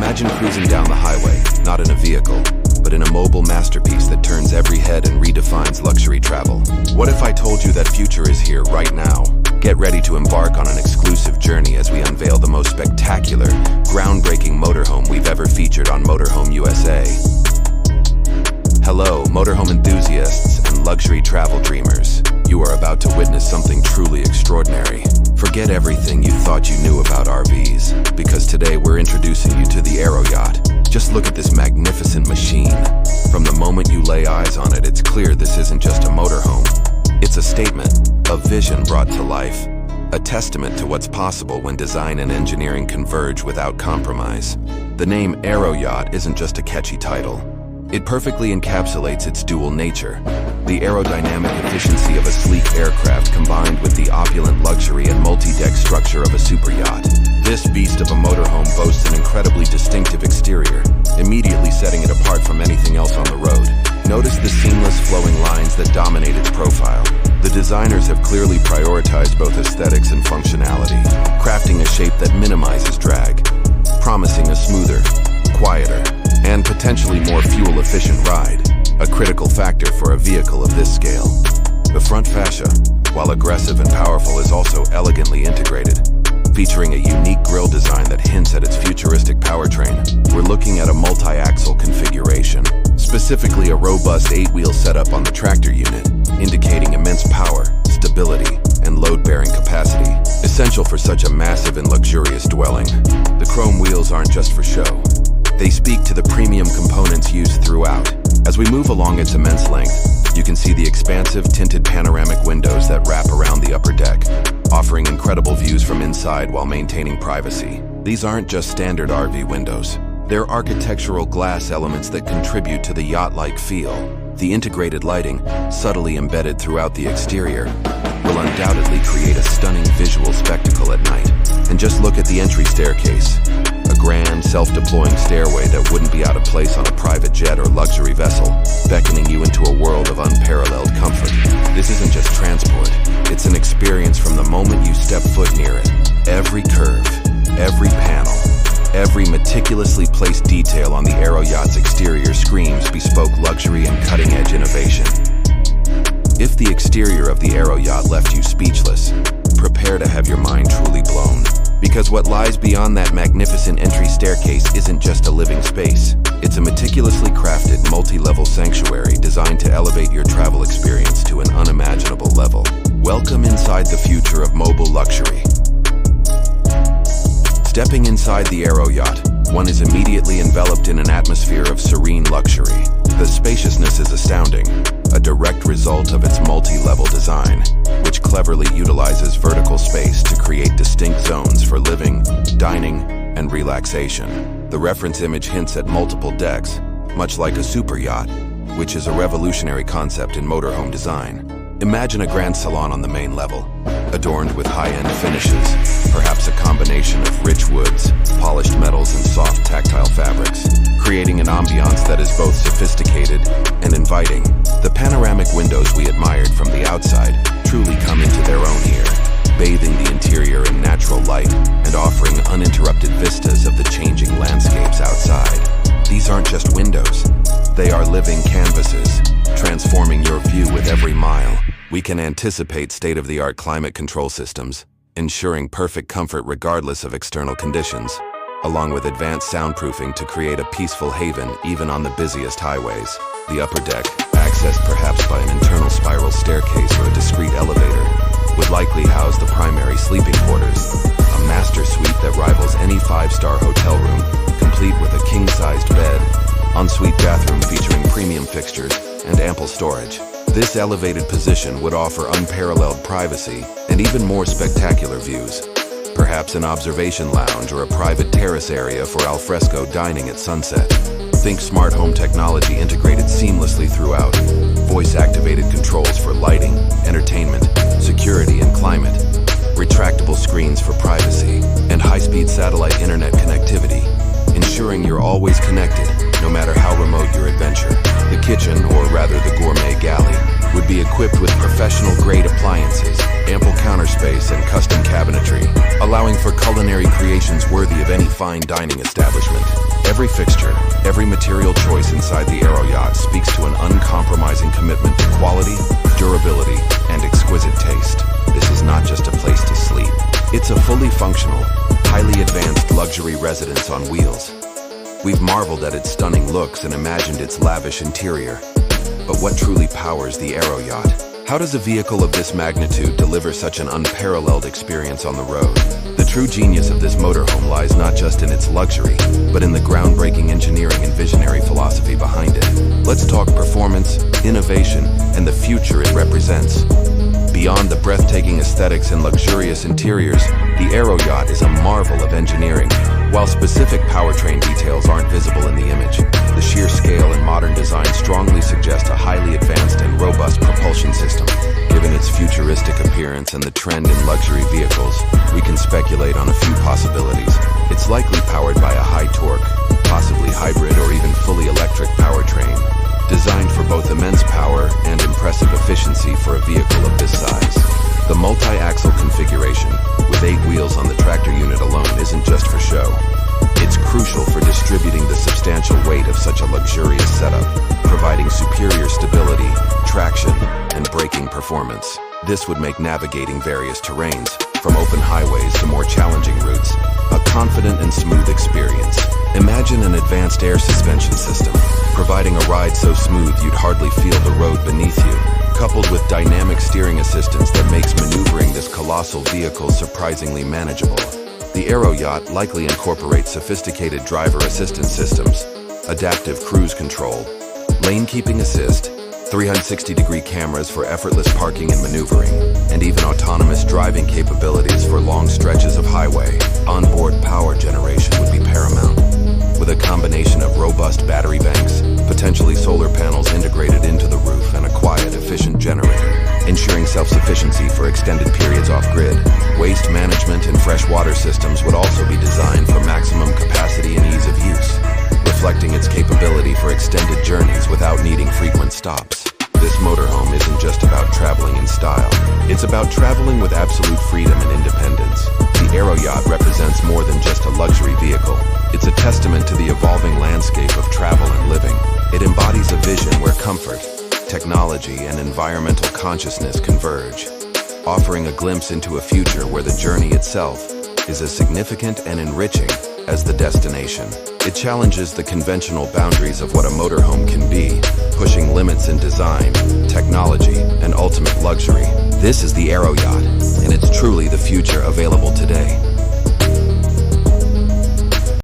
Imagine cruising down the highway, not in a vehicle, but in a mobile masterpiece that turns every head and redefines luxury travel. What if I told you that future is here right now? Get ready to embark on an exclusive journey as we unveil the most spectacular, groundbreaking motorhome we've ever featured on Motorhome USA. Hello, motorhome enthusiasts and luxury travel dreamers. You are about to witness something truly extraordinary. Forget everything you thought you knew about RVs, because today we're introducing you to the Aero-Yacht. Just look at this magnificent machine. From the moment you lay eyes on it, it's clear this isn't just a motorhome. It's a statement, a vision brought to life, a testament to what's possible when design and engineering converge without compromise. The name Aero-Yacht isn't just a catchy title. It perfectly encapsulates its dual nature, the aerodynamic efficiency of a sleek aircraft combined with the opulent luxury and multi-deck structure of a super yacht. This beast of a motorhome boasts an incredibly distinctive exterior, immediately setting it apart from anything else on the road. Notice the seamless flowing lines that dominate its profile. The designers have clearly prioritized both aesthetics and functionality, crafting a shape that minimizes drag, promising a smoother, quieter, and potentially more fuel-efficient ride, a critical factor for a vehicle of this scale. The front fascia, while aggressive and powerful, is also elegantly integrated, featuring a unique grille design that hints at its futuristic powertrain. We're looking at a multi-axle configuration, specifically a robust 8-wheel setup on the tractor unit, indicating immense power, stability, and load-bearing capacity, essential for such a massive and luxurious dwelling. The chrome wheels aren't just for show. They speak to the premium components used throughout. As we move along its immense length, you can see the expansive tinted panoramic windows that wrap around the upper deck, offering incredible views from inside while maintaining privacy. These aren't just standard RV windows. They're architectural glass elements that contribute to the yacht-like feel. The integrated lighting, subtly embedded throughout the exterior, will undoubtedly create a stunning visual spectacle at night. And just look at the entry staircase. A grand, self-deploying stairway that wouldn't be out of place on a private jet or luxury vessel, beckoning you into a world of unparalleled comfort. This isn't just transport. It's an experience from the moment you step foot near it. Every curve, every panel, every meticulously placed detail on the Aero-Yacht's exterior screams bespoke luxury and cutting-edge innovation. If the exterior of the Aero-Yacht left you speechless, prepare to have your mind truly blown. Because what lies beyond that magnificent entry staircase isn't just a living space. It's a meticulously crafted, multi-level sanctuary designed to elevate your travel experience to an unimaginable level. Welcome inside the future of mobile luxury. Stepping inside the Aero-Yacht, one is immediately enveloped in an atmosphere of serene luxury. The spaciousness is astounding, a direct result of its multi-level design, which cleverly utilizes vertical space to create distinct zones for living, dining, and relaxation. The reference image hints at multiple decks, much like a super yacht, which is a revolutionary concept in motorhome design. Imagine a grand salon on the main level, adorned with high-end finishes, perhaps a combination of rich woods, polished metals, and soft tactile fabrics, creating an ambiance that is both sophisticated and inviting. The panoramic windows we admired from the outside truly come into their own here, bathing the interior in natural light and offering uninterrupted vistas of the changing landscapes outside. These aren't just windows, they are living canvases, transforming your view with every mile. We can anticipate state-of-the-art climate control systems, ensuring perfect comfort regardless of external conditions, along with advanced soundproofing to create a peaceful haven even on the busiest highways. The upper deck, accessed perhaps by an internal spiral staircase or a discrete elevator, would likely house the primary sleeping quarters, a master suite that rivals any 5-star hotel room, complete with a king-sized bed, ensuite bathroom featuring premium fixtures, and ample storage. This elevated position would offer unparalleled privacy and even more spectacular views. Perhaps an observation lounge or a private terrace area for alfresco dining at sunset. Think smart home technology integrated seamlessly throughout. Voice-activated controls for lighting, entertainment, security, and climate. Retractable screens for privacy, and high-speed satellite internet connectivity, ensuring you're always connected, no matter how remote your adventure. The kitchen, or rather the gourmet galley, would be equipped with professional-grade appliances, ample counter space, and custom cabinetry, allowing for culinary creations worthy of any fine dining establishment. Every fixture, every material choice inside the Aero-Yacht speaks to an uncompromising commitment to quality, durability, and exquisite taste. This is not just a place to sleep. It's a fully functional, highly advanced luxury residence on wheels. We've marveled at its stunning looks and imagined its lavish interior. But what truly powers the Aero-Yacht? How does a vehicle of this magnitude deliver such an unparalleled experience on the road? The true genius of this motorhome lies not just in its luxury, but in the groundbreaking engineering and visionary philosophy behind it. Let's talk performance, innovation, and the future it represents. Beyond the breathtaking aesthetics and luxurious interiors, the Aero-Yacht is a marvel of engineering. While specific powertrain details aren't visible in the image, the sheer scale and modern design strongly suggest a highly advanced and robust propulsion system. Given its futuristic appearance and the trend in luxury vehicles, we can speculate on a few possibilities. It's likely powered by a high-torque, possibly hybrid or even fully electric powertrain, designed for both immense power and impressive efficiency for a vehicle of this size. The multi-axle configuration, with 8 wheels on the tractor unit alone, isn't just for show. It's crucial for distributing the substantial weight of such a luxurious setup, providing superior stability, traction, and braking performance. This would make navigating various terrains, from open highways to more challenging routes, a confident and smooth experience. Imagine an advanced air suspension system, providing a ride so smooth you'd hardly feel the road beneath you, coupled with dynamic steering assistance that makes maneuvering this colossal vehicle surprisingly manageable. The Aero-Yacht likely incorporates sophisticated driver assistance systems, adaptive cruise control, lane keeping assist, 360-degree cameras for effortless parking and maneuvering, and even autonomous driving capabilities for long stretches of highway. Onboard power generation would be paramount, with a combination of robust battery banks, potentially solar panels integrated into the roof, and a quiet, efficient generator, ensuring self-sufficiency for extended periods off-grid. Waste management and freshwater systems would also be designed for maximum capacity and ease of use, reflecting its capability for extended journeys without needing frequent stops. This motorhome isn't just about traveling in style. It's about traveling with absolute freedom and independence. The Aero-Yacht represents more than just a luxury vehicle. It's a testament to the evolving landscape of travel and living. It embodies a vision where comfort, technology, and environmental consciousness converge, offering a glimpse into a future where the journey itself is as significant and enriching as the destination. It challenges the conventional boundaries of what a motorhome can be, pushing limits in design, technology, and ultimate luxury. This is the Aero-Yacht, and it's truly the future available today.